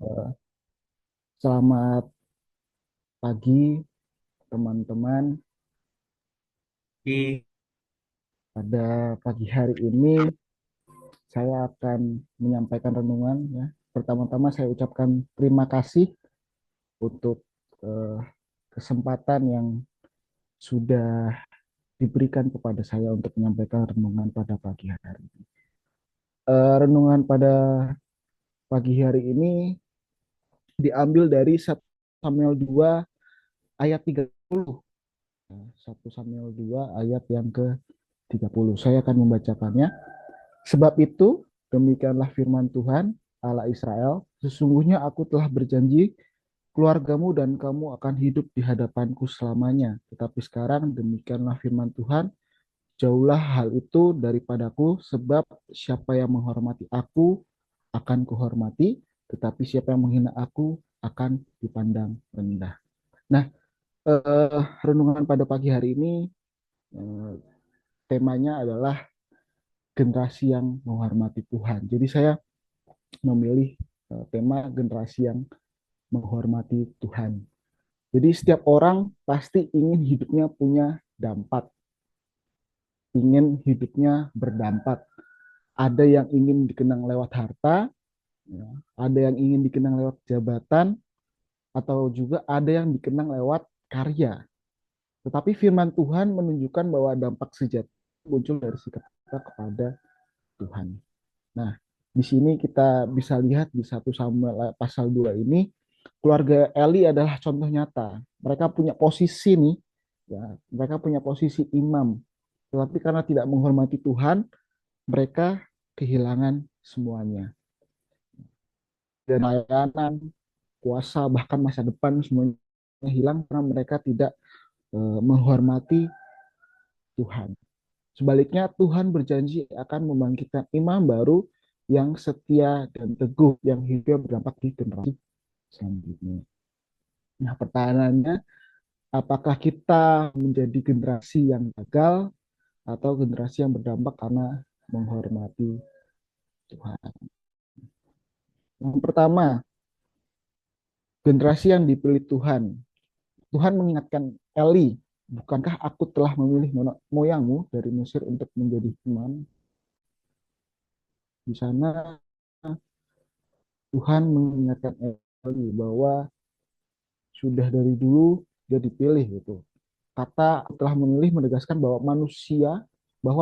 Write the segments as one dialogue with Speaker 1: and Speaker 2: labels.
Speaker 1: Eh, Selamat pagi, teman-teman.
Speaker 2: Di
Speaker 1: Pada pagi hari ini, saya akan menyampaikan renungan. Ya. Pertama-tama, saya ucapkan terima kasih untuk eh, kesempatan yang sudah diberikan kepada saya untuk menyampaikan renungan pada pagi hari ini. Renungan pada pagi hari ini diambil dari 1 Samuel 2 ayat 30. 1 Samuel 2 ayat yang ke-30. Saya akan membacakannya. Sebab itu, demikianlah firman Tuhan Allah Israel, sesungguhnya aku telah berjanji keluargamu dan kamu akan hidup di hadapanku selamanya. Tetapi sekarang demikianlah firman Tuhan, jauhlah hal itu daripadaku, sebab siapa yang menghormati aku akan kuhormati, tetapi siapa yang menghina aku akan dipandang rendah. Nah, renungan pada pagi hari ini eh, temanya adalah generasi yang menghormati Tuhan. Jadi saya memilih tema generasi yang menghormati Tuhan. Jadi setiap orang pasti ingin hidupnya punya dampak, ingin hidupnya berdampak. Ada yang ingin dikenang lewat harta, ya, ada yang ingin dikenang lewat jabatan, atau juga ada yang dikenang lewat karya. Tetapi firman Tuhan menunjukkan bahwa dampak sejati muncul dari sikap kita kepada Tuhan. Nah, di sini kita bisa lihat di 1 Samuel pasal 2 ini, keluarga Eli adalah contoh nyata. Mereka punya posisi nih, ya, mereka punya posisi imam. Tetapi karena tidak menghormati Tuhan, mereka kehilangan semuanya. Dan layanan, kuasa, bahkan masa depan semuanya hilang karena mereka tidak menghormati Tuhan. Sebaliknya, Tuhan berjanji akan membangkitkan imam baru yang setia dan teguh, yang hidupnya berdampak di generasi selanjutnya. Nah, pertanyaannya, apakah kita menjadi generasi yang gagal atau generasi yang berdampak karena menghormati Tuhan? Yang pertama, generasi yang dipilih Tuhan. Tuhan mengingatkan Eli, bukankah aku telah memilih moyangmu dari Mesir untuk menjadi imam? Di sana Tuhan mengingatkan Eli bahwa sudah dari dulu dia dipilih gitu. Kata telah memilih menegaskan bahwa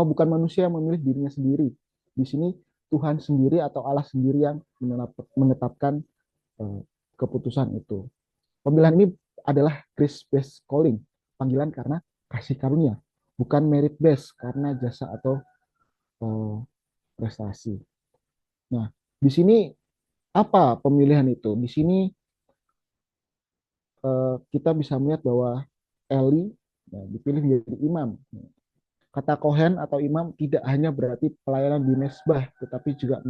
Speaker 1: bukan manusia yang memilih dirinya sendiri. Di sini Tuhan sendiri atau Allah sendiri yang menetapkan eh, keputusan itu. Pemilihan ini adalah grace based calling, panggilan karena kasih karunia, bukan merit based karena jasa atau eh, prestasi. Nah, di sini apa pemilihan itu? Di sini kita bisa melihat bahwa Eli ya, dipilih menjadi imam. Kata kohen atau imam tidak hanya berarti pelayanan di mesbah, tetapi juga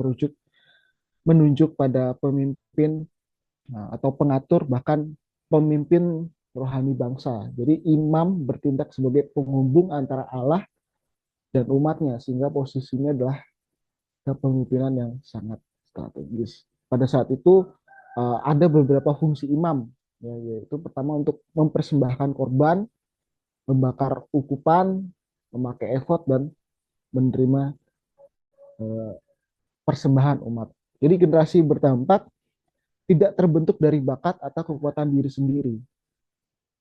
Speaker 1: menunjuk pada pemimpin atau pengatur, bahkan pemimpin rohani bangsa. Jadi imam bertindak sebagai penghubung antara Allah dan umatnya, sehingga posisinya adalah kepemimpinan yang sangat strategis. Pada saat itu ada beberapa fungsi imam, ya, yaitu pertama untuk mempersembahkan korban, membakar ukupan, memakai efod, dan menerima eh, persembahan umat. Jadi generasi berdampak tidak terbentuk dari bakat atau kekuatan diri sendiri,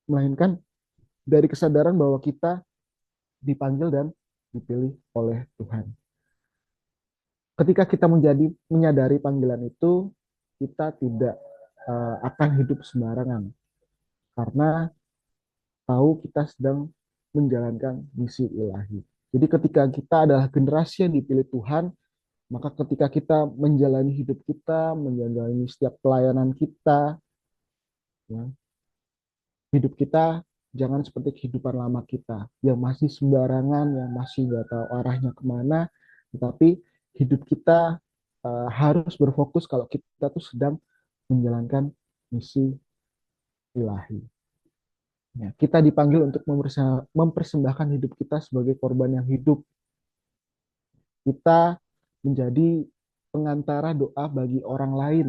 Speaker 1: melainkan dari kesadaran bahwa kita dipanggil dan dipilih oleh Tuhan. Ketika kita menyadari panggilan itu, kita tidak akan hidup sembarangan karena tahu kita sedang menjalankan misi ilahi. Jadi ketika kita adalah generasi yang dipilih Tuhan, maka ketika kita menjalani hidup kita, menjalani setiap pelayanan kita, ya, hidup kita jangan seperti kehidupan lama kita yang masih sembarangan, yang masih nggak tahu arahnya kemana, tetapi hidup kita harus berfokus kalau kita tuh sedang menjalankan misi ilahi. Ya, kita dipanggil untuk mempersembahkan hidup kita sebagai korban yang hidup. Kita menjadi pengantara doa bagi orang lain.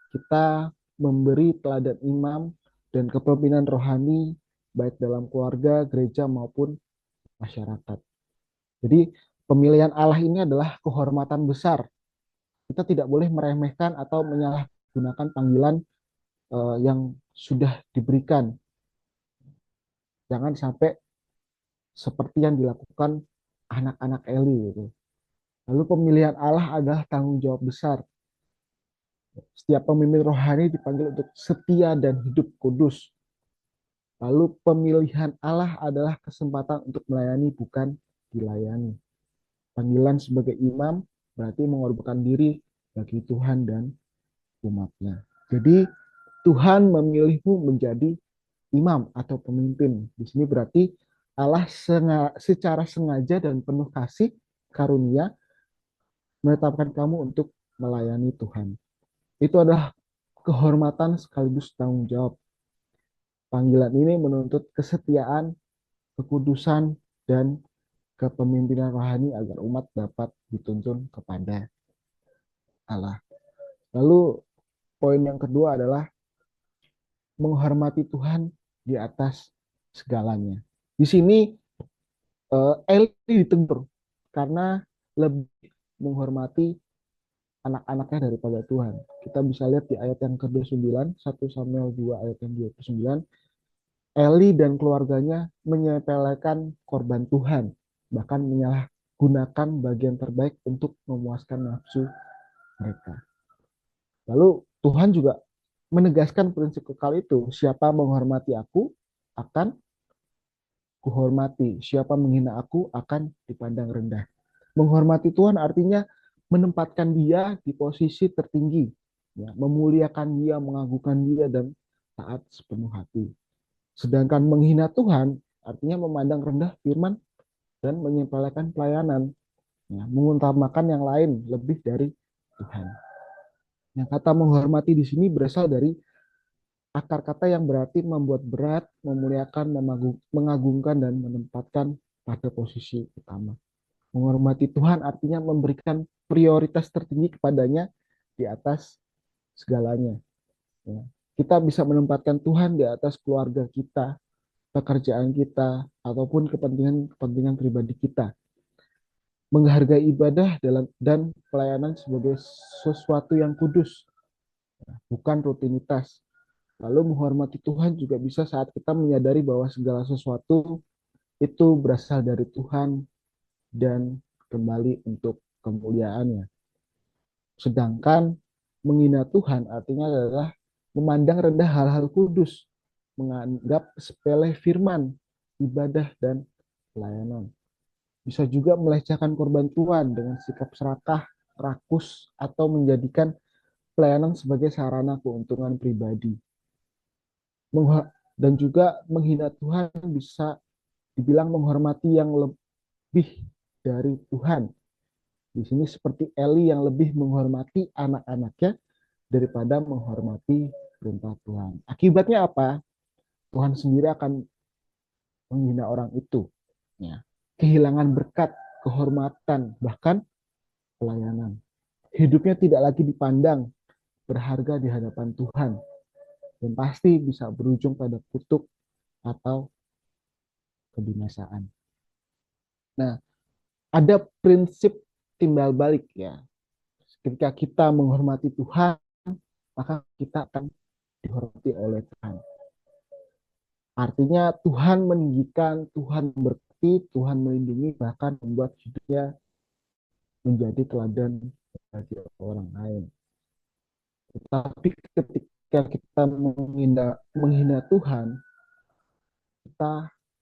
Speaker 1: kita memberi teladan imam dan kepemimpinan rohani baik dalam keluarga, gereja maupun masyarakat. Jadi pemilihan Allah ini adalah kehormatan besar. Kita tidak boleh meremehkan atau menyalahgunakan panggilan yang sudah diberikan. Jangan sampai seperti yang dilakukan anak-anak Eli gitu. Lalu pemilihan Allah adalah tanggung jawab besar. Setiap pemimpin rohani dipanggil untuk setia dan hidup kudus. Lalu pemilihan Allah adalah kesempatan untuk melayani, bukan dilayani. Panggilan sebagai imam berarti mengorbankan diri bagi Tuhan dan umatnya. Jadi Tuhan memilihmu menjadi imam atau pemimpin. Di sini berarti Allah secara sengaja dan penuh kasih karunia menetapkan kamu untuk melayani Tuhan. Itu adalah kehormatan sekaligus tanggung jawab. Panggilan ini menuntut kesetiaan, kekudusan, dan kepemimpinan rohani agar umat dapat dituntun kepada Allah. Lalu poin yang kedua adalah menghormati Tuhan di atas segalanya. Di sini Eli ditegur karena lebih menghormati anak-anaknya daripada Tuhan. Kita bisa lihat di ayat yang ke-29, 1 Samuel 2 ayat yang 29, Eli dan keluarganya menyepelekan korban Tuhan, bahkan menyalahgunakan bagian terbaik untuk memuaskan nafsu mereka. Lalu Tuhan juga menegaskan prinsip kekal itu, siapa menghormati aku akan kuhormati, siapa menghina aku akan dipandang rendah. Menghormati Tuhan artinya menempatkan dia di posisi tertinggi, ya, memuliakan dia, mengagungkan dia, dan taat sepenuh hati. Sedangkan menghina Tuhan artinya memandang rendah firman dan menyepelekan pelayanan, ya, mengutamakan yang lain lebih dari Tuhan. Yang kata menghormati di sini berasal dari akar kata yang berarti membuat berat, memuliakan, mengagungkan, dan menempatkan pada posisi utama. Menghormati Tuhan artinya memberikan prioritas tertinggi kepadanya di atas segalanya. Ya. Kita bisa menempatkan Tuhan di atas keluarga kita, pekerjaan kita, ataupun kepentingan-kepentingan pribadi kita. Menghargai ibadah dan pelayanan sebagai sesuatu yang kudus, bukan rutinitas. Lalu menghormati Tuhan juga bisa saat kita menyadari bahwa segala sesuatu itu berasal dari Tuhan dan kembali untuk kemuliaannya. Sedangkan menghina Tuhan artinya adalah memandang rendah hal-hal kudus, menganggap sepele firman, ibadah, dan pelayanan. Bisa juga melecehkan korban Tuhan dengan sikap serakah, rakus, atau menjadikan pelayanan sebagai sarana keuntungan pribadi. Dan juga menghina Tuhan bisa dibilang menghormati yang lebih dari Tuhan. Di sini seperti Eli yang lebih menghormati anak-anaknya daripada menghormati perintah Tuhan. Akibatnya apa? Tuhan sendiri akan menghina orang itu. Ya. Kehilangan berkat, kehormatan, bahkan pelayanan. Hidupnya tidak lagi dipandang berharga di hadapan Tuhan. Dan pasti bisa berujung pada kutuk atau kebinasaan. Nah, ada prinsip timbal balik ya. Ketika kita menghormati Tuhan, maka kita akan dihormati oleh Tuhan. Artinya Tuhan meninggikan, Tuhan berkati, Tuhan melindungi, bahkan membuat hidupnya menjadi teladan bagi orang lain. Tetapi ketika kita menghina Tuhan, kita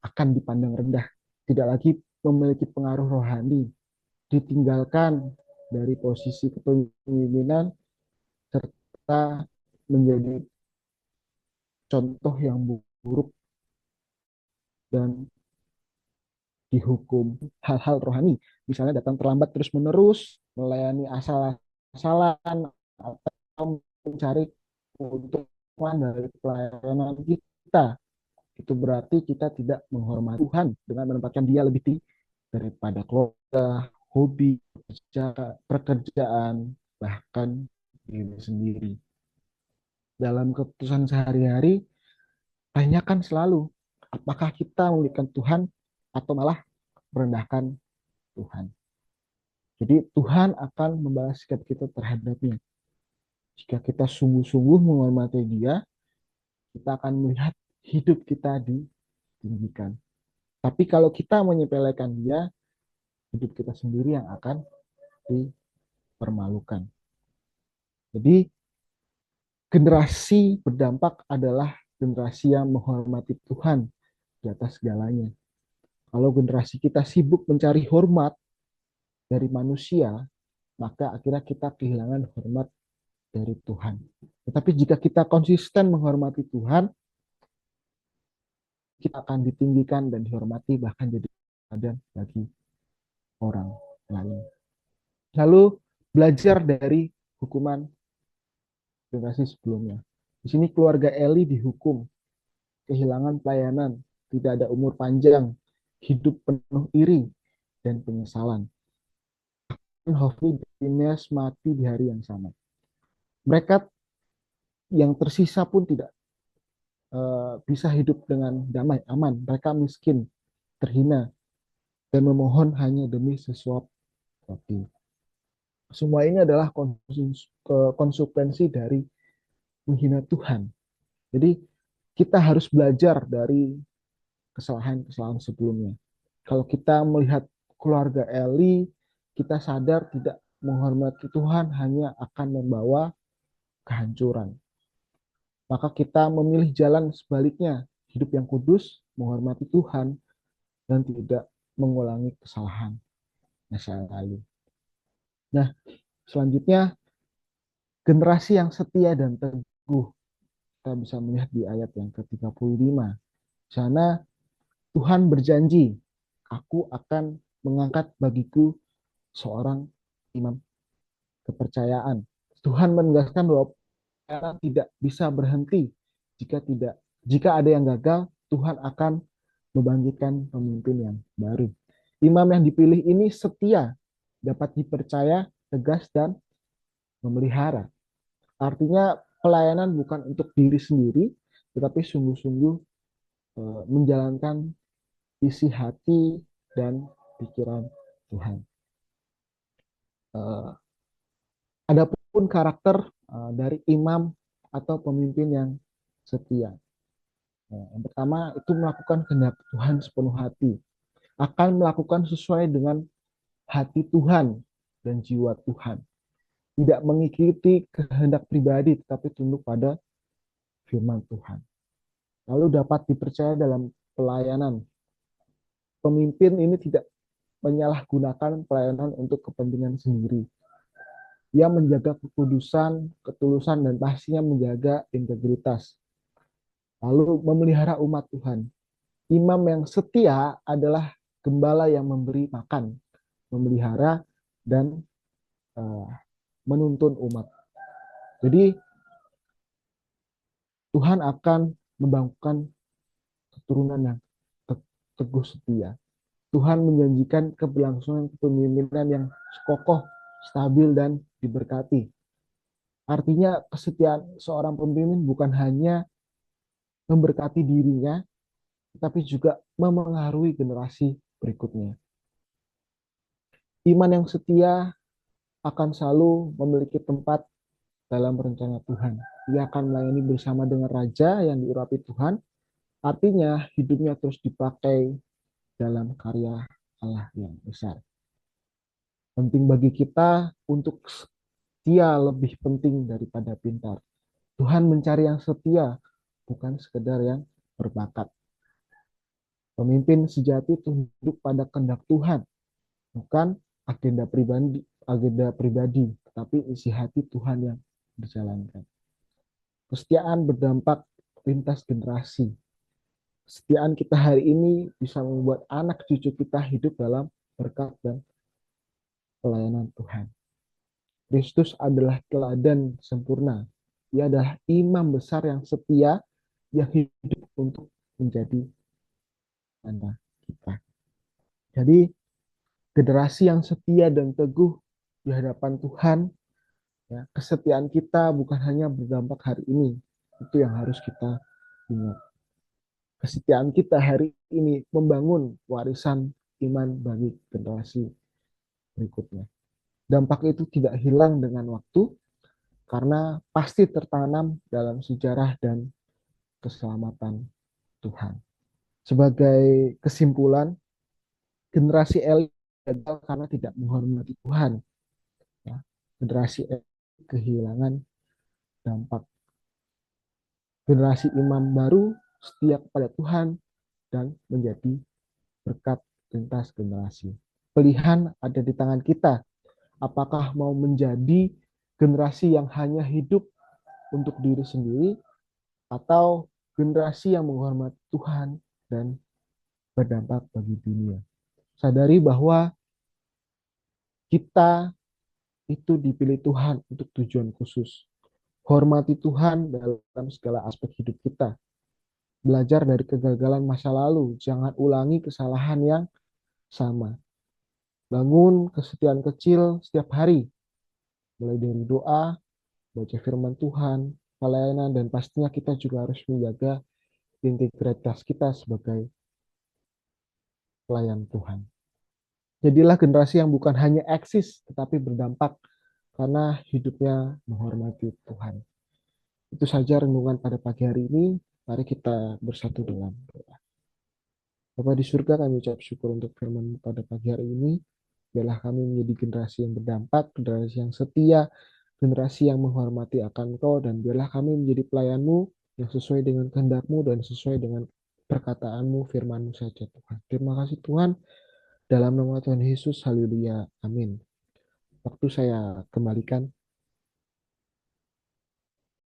Speaker 1: akan dipandang rendah, tidak lagi memiliki pengaruh rohani, ditinggalkan dari posisi kepemimpinan, serta menjadi contoh yang buruk dan dihukum hal-hal rohani. Misalnya datang terlambat terus-menerus, melayani asal-asalan, atau mencari keuntungan dari pelayanan kita. Itu berarti kita tidak menghormati Tuhan dengan menempatkan dia lebih tinggi daripada keluarga, hobi, pekerjaan, bahkan diri sendiri. dalam keputusan sehari-hari, tanyakan selalu, apakah kita memiliki Tuhan atau malah merendahkan Tuhan. Jadi Tuhan akan membalas sikap kita terhadapnya. Jika kita sungguh-sungguh menghormati Dia, kita akan melihat hidup kita ditinggikan. Tapi kalau kita menyepelekan Dia, hidup kita sendiri yang akan dipermalukan. Jadi generasi berdampak adalah generasi yang menghormati Tuhan di atas segalanya. Kalau generasi kita sibuk mencari hormat dari manusia, maka akhirnya kita kehilangan hormat dari Tuhan. Tetapi jika kita konsisten menghormati Tuhan, kita akan ditinggikan dan dihormati, bahkan jadi teladan bagi orang lain. Lalu belajar dari hukuman generasi sebelumnya. Di sini keluarga Eli dihukum, kehilangan pelayanan, tidak ada umur panjang, hidup penuh iri dan penyesalan. Hofni dan Pinehas mati di hari yang sama. Mereka yang tersisa pun tidak bisa hidup dengan damai, aman. Mereka miskin, terhina, dan memohon hanya demi sesuap roti. Semua ini adalah konsekuensi dari menghina Tuhan. Jadi kita harus belajar dari kesalahan-kesalahan sebelumnya. Kalau kita melihat keluarga Eli, kita sadar tidak menghormati Tuhan hanya akan membawa kehancuran. Maka kita memilih jalan sebaliknya, hidup yang kudus, menghormati Tuhan, dan tidak mengulangi kesalahan masa lalu. Nah, selanjutnya, generasi yang setia dan teguh. Kita bisa melihat di ayat yang ke-35. Di sana Tuhan berjanji, aku akan mengangkat bagiku seorang imam kepercayaan. Tuhan menegaskan bahwa pelayanan tidak bisa berhenti jika ada yang gagal, Tuhan akan membangkitkan pemimpin yang baru. Imam yang dipilih ini setia, dapat dipercaya, tegas, dan memelihara. Artinya pelayanan bukan untuk diri sendiri, tetapi sungguh-sungguh menjalankan isi hati dan pikiran Tuhan. Adapun karakter dari imam atau pemimpin yang setia. Yang pertama itu melakukan kehendak Tuhan sepenuh hati. Akan melakukan sesuai dengan hati Tuhan dan jiwa Tuhan. Tidak mengikuti kehendak pribadi, tetapi tunduk pada firman Tuhan. Lalu dapat dipercaya dalam pelayanan. Pemimpin ini tidak menyalahgunakan pelayanan untuk kepentingan sendiri. Ia menjaga kekudusan, ketulusan, dan pastinya menjaga integritas. Lalu memelihara umat Tuhan. Imam yang setia adalah gembala yang memberi makan, memelihara, dan menuntun umat. Jadi Tuhan akan membangunkan keturunan yang teguh setia. Tuhan menjanjikan keberlangsungan kepemimpinan yang kokoh, stabil, dan diberkati. Artinya kesetiaan seorang pemimpin bukan hanya memberkati dirinya, tetapi juga memengaruhi generasi berikutnya. Iman yang setia akan selalu memiliki tempat dalam rencana Tuhan. Ia akan melayani bersama dengan Raja yang diurapi Tuhan. Artinya hidupnya terus dipakai dalam karya Allah yang besar. Penting bagi kita untuk setia lebih penting daripada pintar. Tuhan mencari yang setia, bukan sekedar yang berbakat. Pemimpin sejati tunduk pada kehendak Tuhan, bukan agenda pribadi, tetapi isi hati Tuhan yang dijalankan. Kesetiaan berdampak lintas generasi. Kesetiaan kita hari ini bisa membuat anak cucu kita hidup dalam berkat dan pelayanan Tuhan. Kristus adalah teladan sempurna. Ia adalah imam besar yang setia, yang hidup untuk menjadi anak kita. Jadi generasi yang setia dan teguh di hadapan Tuhan, ya, kesetiaan kita bukan hanya berdampak hari ini, Itu yang harus kita ingat. Kesetiaan kita hari ini membangun warisan iman bagi generasi berikutnya. Dampak itu tidak hilang dengan waktu karena pasti tertanam dalam sejarah dan keselamatan Tuhan. Sebagai kesimpulan, generasi elit gagal karena tidak menghormati Tuhan. Ya. Generasi elit kehilangan dampak. Generasi imam baru setia kepada Tuhan dan menjadi berkat lintas generasi. Pilihan ada di tangan kita. Apakah mau menjadi generasi yang hanya hidup untuk diri sendiri atau generasi yang menghormati Tuhan dan berdampak bagi dunia. Sadari bahwa kita itu dipilih Tuhan untuk tujuan khusus. Hormati Tuhan dalam segala aspek hidup kita. Belajar dari kegagalan masa lalu, jangan ulangi kesalahan yang sama. Bangun kesetiaan kecil setiap hari, mulai dari doa, baca firman Tuhan, pelayanan, dan pastinya kita juga harus menjaga integritas kita sebagai pelayan Tuhan. Jadilah generasi yang bukan hanya eksis, tetapi berdampak karena hidupnya menghormati Tuhan. Itu saja renungan pada pagi hari ini. Mari kita bersatu dalam doa. Bapa di surga, kami ucap syukur untuk firman pada pagi hari ini. Biarlah kami menjadi generasi yang berdampak, generasi yang setia, generasi yang menghormati akan Engkau, dan biarlah kami menjadi pelayan-Mu yang sesuai dengan kehendak-Mu dan sesuai dengan perkataan-Mu, firman-Mu saja Tuhan. Terima kasih Tuhan. Dalam nama Tuhan Yesus, haleluya, amin. Waktu saya kembalikan